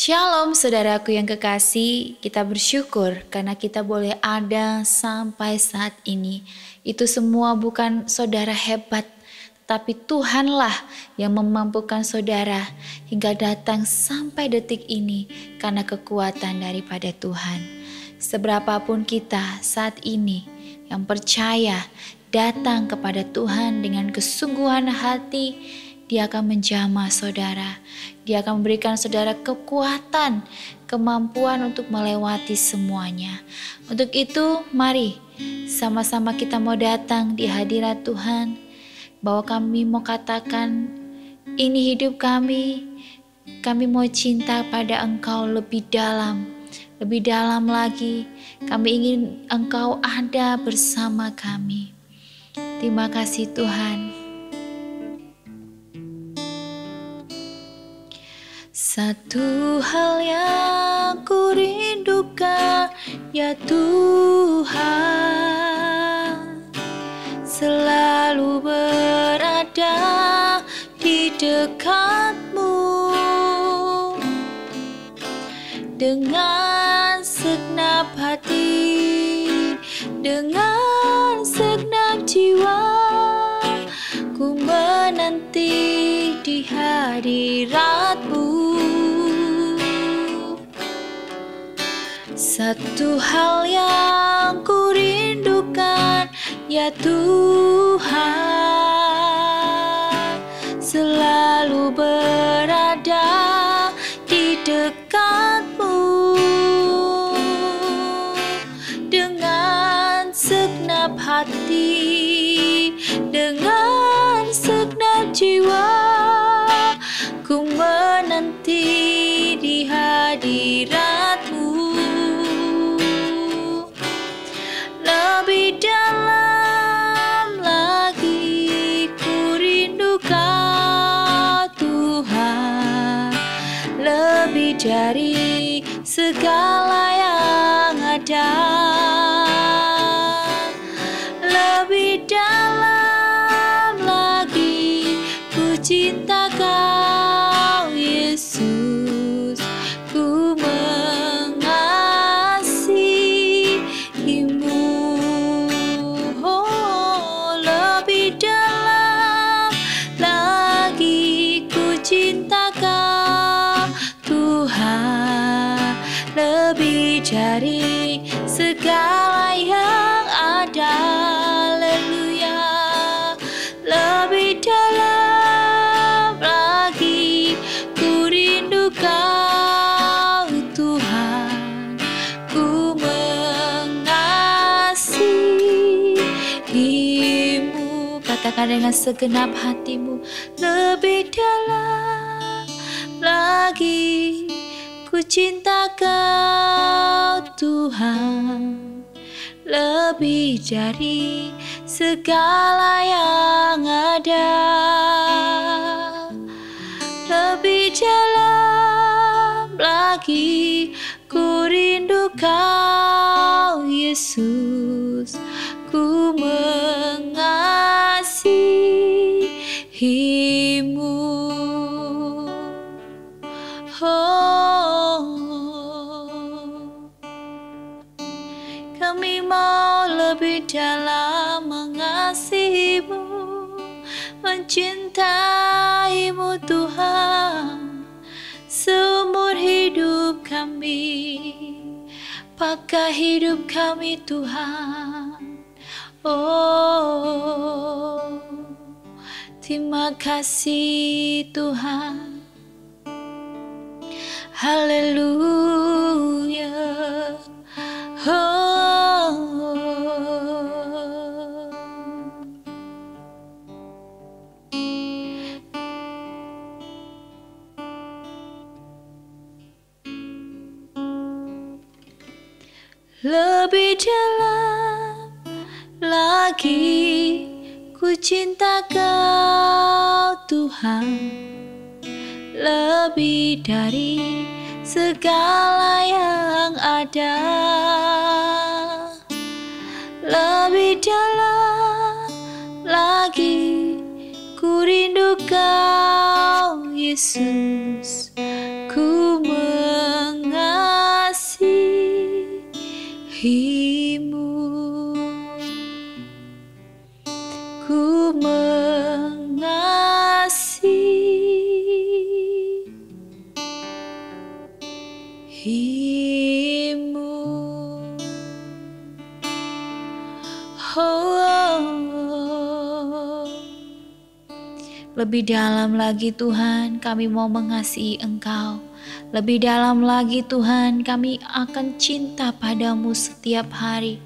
Shalom saudaraku yang kekasih, kita bersyukur karena kita boleh ada sampai saat ini. Itu semua bukan saudara hebat, tapi Tuhanlah yang memampukan saudara hingga datang sampai detik ini karena kekuatan daripada Tuhan. Seberapapun kita saat ini yang percaya datang kepada Tuhan dengan kesungguhan hati, Dia akan menjamah saudara. Dia akan memberikan saudara kekuatan, kemampuan untuk melewati semuanya. Untuk itu, mari sama-sama kita mau datang di hadirat Tuhan. Bahwa kami mau katakan, ini hidup kami. Kami mau cinta pada Engkau lebih dalam lagi. Kami ingin Engkau ada bersama kami. Terima kasih Tuhan. Satu hal yang ku rindukan, ya Tuhan, selalu berada di dekatmu dengan segenap hati, dengan segenap jiwa. Ku menanti di hadirat-Mu. Satu hal yang ku rindukan, ya Tuhan, selalu berada di dekat-Mu dengan segenap hati, dengan segenap jiwa. Ku menanti di hadirat-Mu. Lebih dalam lagi ku rindu Kau Tuhan, lebih dari segala yang ada. Lebih dalam lagi ku cinta Kau Yesus, ku mengasihi-Mu. Oh, lebih dalam lagi ku cinta Kau Tuhan, lebih dari segala yang ada. Haleluya. Lebih dalam lagi ku rindu Kau Tuhan, ku mengasihi-Mu. Katakan dengan segenap hatimu, lebih dalam lagi ku cinta Kau Tuhan, lebih dari segala yang ada. Lebih dalam lagi ku rindu Kau Yesus, ku mengasihi-Mu. Oh, kami mau lebih dalam mengasihi-Mu, mencintai-Mu Tuhan, seumur hidup kami, pakai hidup kami Tuhan. Oh, terima kasih Tuhan. Haleluya. Oh, lebih dalam lagi ku cinta Kau Tuhan, lebih dari segala yang ada. Lebih dalam lagi ku rindu Kau Yesus, ku ku mengasihimu. Lebih dalam lagi Tuhan, kami mau mengasihi Engkau. Lebih dalam lagi Tuhan, kami akan cinta padamu setiap hari.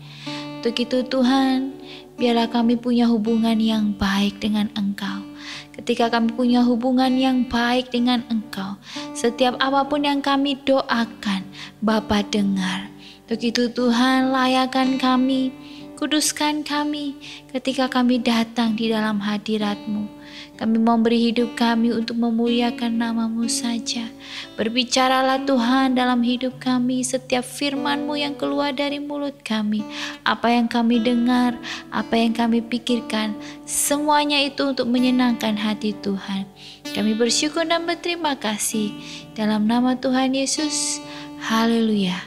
Untuk itu Tuhan, biarlah kami punya hubungan yang baik dengan Engkau. Ketika kami punya hubungan yang baik dengan Engkau, setiap apapun yang kami doakan, Bapa dengar. Untuk itu Tuhan, layakan kami, kuduskan kami ketika kami datang di dalam hadirat-Mu. Kami mau beri hidup kami untuk memuliakan nama-Mu saja. Berbicaralah Tuhan dalam hidup kami, setiap firman-Mu yang keluar dari mulut kami. Apa yang kami dengar, apa yang kami pikirkan, semuanya itu untuk menyenangkan hati Tuhan. Kami bersyukur dan berterima kasih. Dalam nama Tuhan Yesus, haleluya.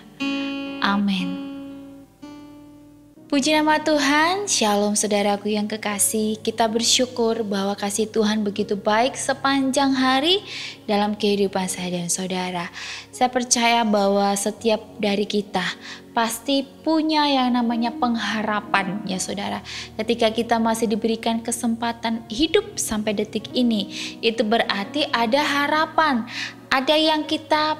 Amin. Puji nama Tuhan, shalom saudaraku yang kekasih. Kita bersyukur bahwa kasih Tuhan begitu baik sepanjang hari dalam kehidupan saya dan saudara. Saya percaya bahwa setiap dari kita pasti punya yang namanya pengharapan ya saudara. Ketika kita masih diberikan kesempatan hidup sampai detik ini, itu berarti ada harapan, ada yang kita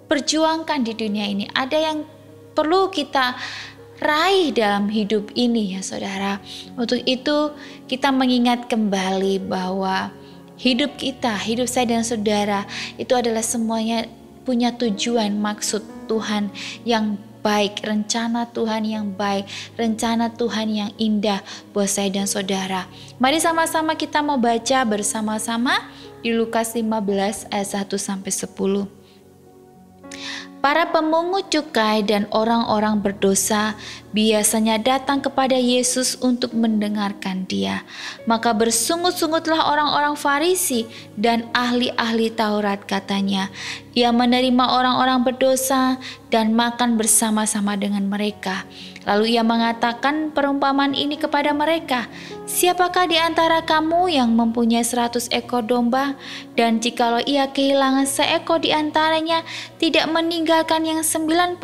perjuangkan di dunia ini, ada yang perlu kita raih dalam hidup ini ya saudara. Untuk itu kita mengingat kembali bahwa hidup kita, hidup saya dan saudara itu adalah semuanya punya tujuan, maksud Tuhan yang baik, rencana Tuhan yang baik, rencana Tuhan yang indah buat saya dan saudara. Mari sama-sama kita mau baca bersama-sama di Lukas 15 ayat 1-10. Para pemungut cukai dan orang-orang berdosa biasanya datang kepada Yesus untuk mendengarkan Dia. Maka bersungut-sungutlah orang-orang Farisi dan ahli-ahli Taurat, katanya, Ia menerima orang-orang berdosa dan makan bersama-sama dengan mereka. Lalu Ia mengatakan perumpamaan ini kepada mereka, siapakah di antara kamu yang mempunyai 100 ekor domba, dan jikalau ia kehilangan seekor di antaranya, tidak meninggalkan yang 99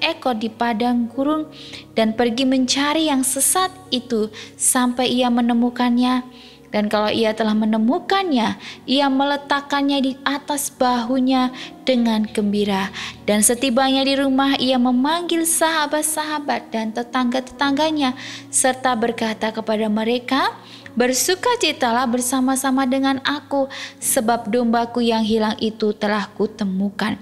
ekor di padang gurun, dan pergi mencari yang sesat itu sampai ia menemukannya. Dan kalau ia telah menemukannya, ia meletakkannya di atas bahunya dengan gembira. Dan setibanya di rumah, ia memanggil sahabat-sahabat dan tetangga-tetangganya, serta berkata kepada mereka, bersukacitalah bersama-sama dengan aku, sebab dombaku yang hilang itu telah kutemukan.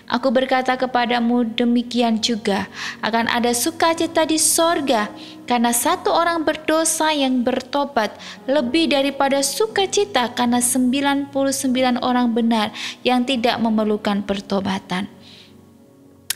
Aku berkata kepadamu, demikian juga akan ada sukacita di sorga karena satu orang berdosa yang bertobat, lebih daripada sukacita karena 99 orang benar yang tidak memerlukan pertobatan.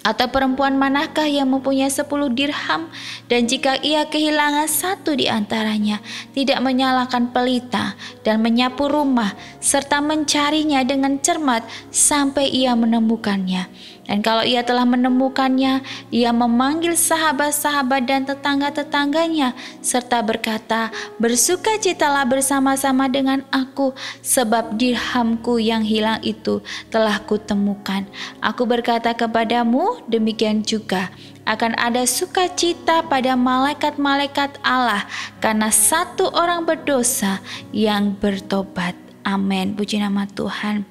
Atau perempuan manakah yang mempunyai 10 dirham, dan jika ia kehilangan satu di antaranya, tidak menyalakan pelita dan menyapu rumah serta mencarinya dengan cermat sampai ia menemukannya. Dan kalau ia telah menemukannya, ia memanggil sahabat-sahabat dan tetangga-tetangganya serta berkata, bersukacitalah bersama-sama dengan aku, sebab dirhamku yang hilang itu telah kutemukan. Aku berkata kepadamu, demikian juga akan ada sukacita pada malaikat-malaikat Allah karena satu orang berdosa yang bertobat. Amin. Puji nama Tuhan.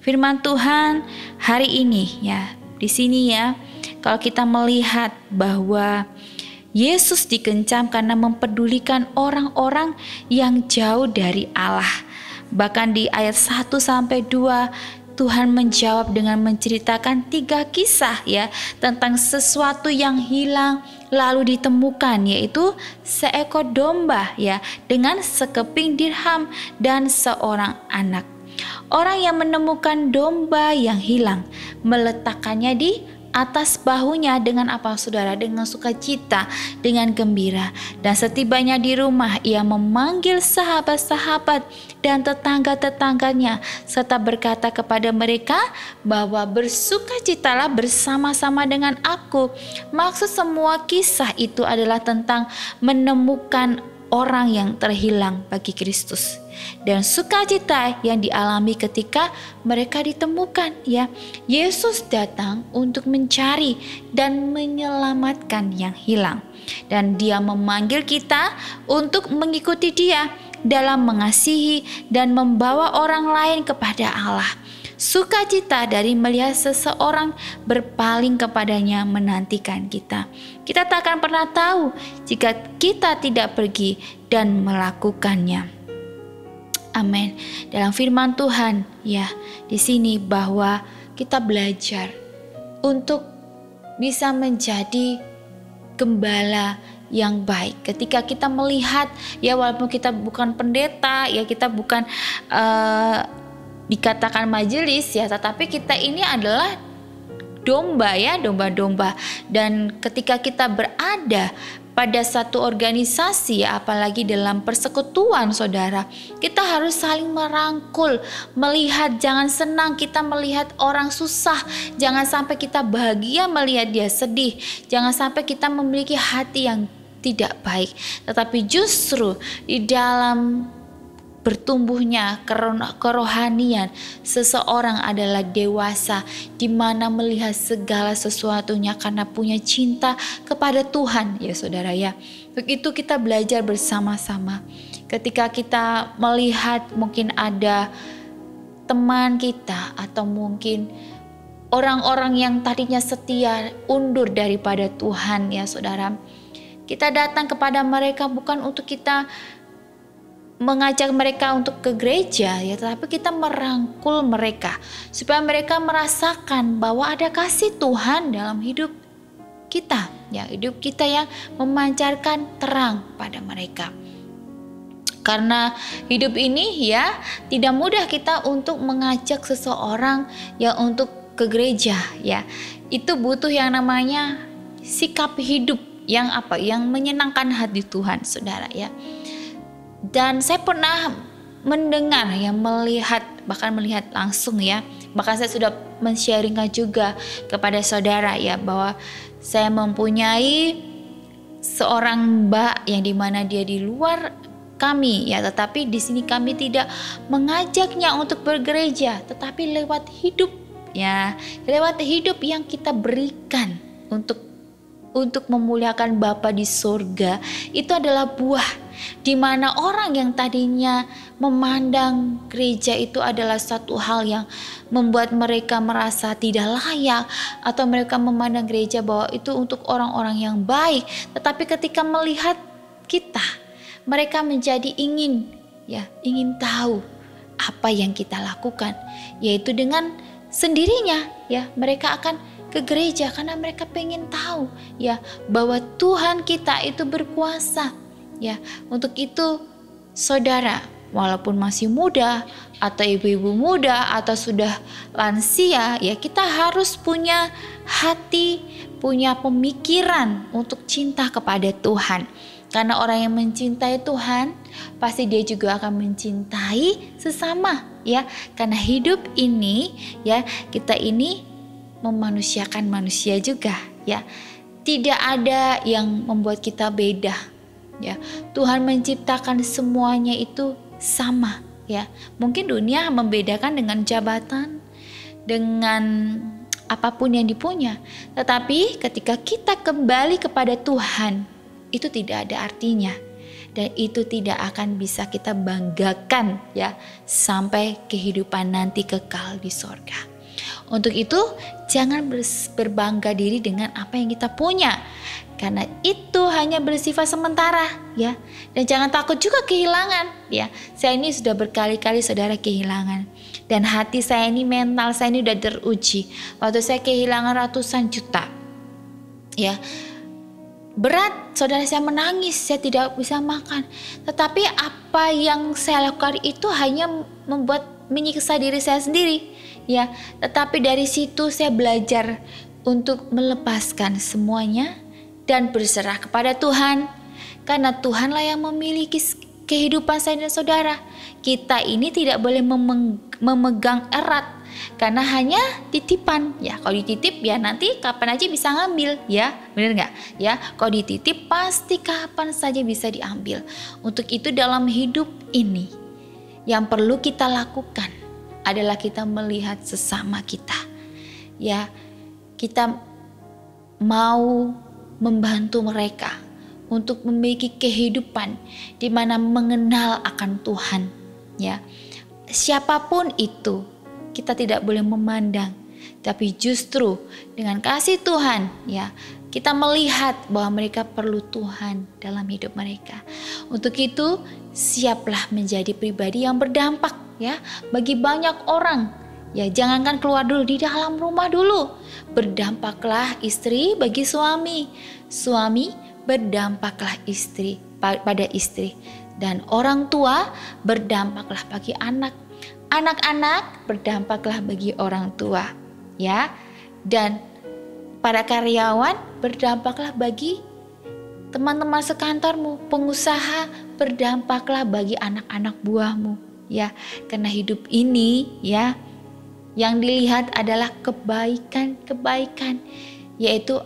Firman Tuhan hari ini ya, di sini ya, kalau kita melihat bahwa Yesus dikencam karena mempedulikan orang-orang yang jauh dari Allah. Bahkan di ayat 1-2 Tuhan menjawab dengan menceritakan 3 kisah ya tentang sesuatu yang hilang lalu ditemukan, yaitu seekor domba ya dengan sekeping dirham dan seorang anak. Orang yang menemukan domba yang hilang meletakkannya di atas bahunya dengan apa saudara? Dengan sukacita, dengan gembira. Dan setibanya di rumah, ia memanggil sahabat-sahabat dan tetangga-tetangganya serta berkata kepada mereka bahwa bersukacitalah bersama-sama dengan aku. Maksud semua kisah itu adalah tentang menemukan orang yang terhilang bagi Kristus dan sukacita yang dialami ketika mereka ditemukan, ya. Yesus datang untuk mencari dan menyelamatkan yang hilang, dan Dia memanggil kita untuk mengikuti Dia dalam mengasihi dan membawa orang lain kepada Allah. Sukacita dari melihat seseorang berpaling kepadanya menantikan kita. Kita tak akan pernah tahu jika kita tidak pergi dan melakukannya. Amin. Dalam firman Tuhan, ya, di sini bahwa kita belajar untuk bisa menjadi gembala yang baik. Ketika kita melihat, ya, walaupun kita bukan pendeta, ya, kita bukan dikatakan majelis, ya, tetapi kita ini adalah domba, ya, domba-domba. Dan ketika kita berada pada satu organisasi, ya, apalagi dalam persekutuan saudara, kita harus saling merangkul, melihat, jangan senang kita melihat orang susah, jangan sampai kita bahagia melihat dia sedih, jangan sampai kita memiliki hati yang tidak baik, tetapi justru di dalam bertumbuhnya kerohanian seseorang adalah dewasa, di mana melihat segala sesuatunya karena punya cinta kepada Tuhan, ya saudara, ya. Begitu kita belajar bersama-sama. Ketika kita melihat mungkin ada teman kita atau mungkin orang-orang yang tadinya setia undur daripada Tuhan, ya saudara, kita datang kepada mereka bukan untuk kita mengajak mereka untuk ke gereja, ya, tetapi kita merangkul mereka supaya mereka merasakan bahwa ada kasih Tuhan dalam hidup kita, ya, hidup kita yang memancarkan terang pada mereka. Karena hidup ini, ya, tidak mudah kita untuk mengajak seseorang yang untuk ke gereja, ya. Itu butuh yang namanya sikap hidup yang apa? Yang menyenangkan hati Tuhan, saudara, ya. Dan saya pernah mendengar, ya, bahkan melihat langsung, ya. Bahkan saya sudah men-sharingkan juga kepada saudara, ya, bahwa saya mempunyai seorang mbak yang dimana dia di luar kami, ya, tetapi di sini kami tidak mengajaknya untuk bergereja, tetapi lewat hidup, ya, lewat hidup yang kita berikan untuk memuliakan Bapa di surga, itu adalah buah di mana orang yang tadinya memandang gereja itu adalah satu hal yang membuat mereka merasa tidak layak, atau mereka memandang gereja bahwa itu untuk orang-orang yang baik, tetapi ketika melihat kita, mereka menjadi ingin tahu apa yang kita lakukan, yaitu dengan sendirinya, ya, mereka akan ke gereja karena mereka pengen tahu, ya, bahwa Tuhan kita itu berkuasa. Ya, untuk itu saudara, walaupun masih muda atau ibu-ibu muda atau sudah lansia, ya, kita harus punya hati, punya pemikiran untuk cinta kepada Tuhan. Karena orang yang mencintai Tuhan, pasti dia juga akan mencintai sesama, ya. Karena hidup ini, ya, kita ini memanusiakan manusia juga, ya. Tidak ada yang membuat kita beda. Ya, Tuhan menciptakan semuanya itu sama, ya. Mungkin dunia membedakan dengan jabatan, dengan apapun yang dipunya, tetapi ketika kita kembali kepada Tuhan, itu tidak ada artinya, dan itu tidak akan bisa kita banggakan, ya, sampai kehidupan nanti kekal di sorga. Untuk itu jangan berbangga diri dengan apa yang kita punya, karena itu hanya bersifat sementara, ya. Dan jangan takut juga kehilangan, ya. Saya ini sudah berkali-kali saudara kehilangan, dan hati saya ini, mental saya ini udah teruji. Waktu saya kehilangan ratusan juta, ya, berat, saudara, saya menangis, saya tidak bisa makan. Tetapi apa yang saya lakukan itu hanya menyiksa diri saya sendiri, ya. Tetapi dari situ saya belajar untuk melepaskan semuanya dan berserah kepada Tuhan. Karena Tuhanlah yang memiliki kehidupan saya dan saudara. Kita ini tidak boleh memegang erat, karena hanya titipan. Ya, kalau dititip ya nanti kapan aja bisa ngambil, ya, bener nggak? Ya, kalau dititip pasti kapan saja bisa diambil. Untuk itu dalam hidup ini yang perlu kita lakukan adalah kita melihat sesama kita. Ya, kita mau membantu mereka untuk memiliki kehidupan di mana mengenal akan Tuhan. Ya, siapapun itu, kita tidak boleh memandang, tapi justru dengan kasih Tuhan, ya, kita melihat bahwa mereka perlu Tuhan dalam hidup mereka. Untuk itu, siaplah menjadi pribadi yang berdampak, ya, bagi banyak orang. Ya, jangankan keluar dulu, di dalam rumah dulu. Berdampaklah istri bagi suami. Suami berdampaklah istri pada istri. Dan orang tua berdampaklah bagi anak. Anak-anak berdampaklah bagi orang tua. Ya. Dan para karyawan berdampaklah bagi teman-teman sekantormu. Pengusaha berdampaklah bagi anak-anak buahmu. Ya, karena hidup ini, ya, yang dilihat adalah kebaikan-kebaikan, yaitu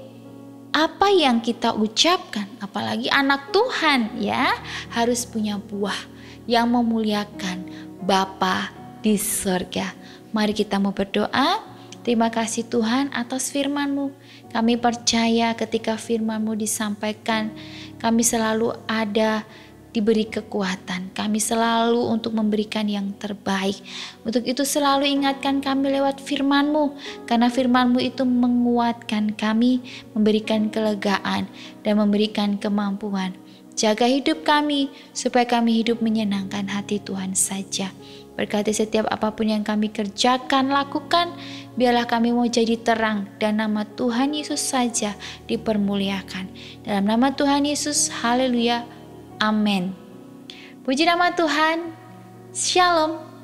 apa yang kita ucapkan, apalagi anak Tuhan, ya, harus punya buah yang memuliakan Bapa di surga. Mari kita mau berdoa. Terima kasih Tuhan atas firman-Mu. Kami percaya ketika firman-Mu disampaikan, kami selalu ada, diberi kekuatan. Kami selalu untuk memberikan yang terbaik. Untuk itu selalu ingatkan kami lewat firman-Mu, karena firman-Mu itu menguatkan kami, memberikan kelegaan dan memberikan kemampuan. Jaga hidup kami supaya kami hidup menyenangkan hati Tuhan saja. Berkati setiap apapun yang kami kerjakan, lakukan, biarlah kami mau jadi terang dan nama Tuhan Yesus saja dipermuliakan. Dalam nama Tuhan Yesus, haleluya. Amin. Puji nama Tuhan. Shalom.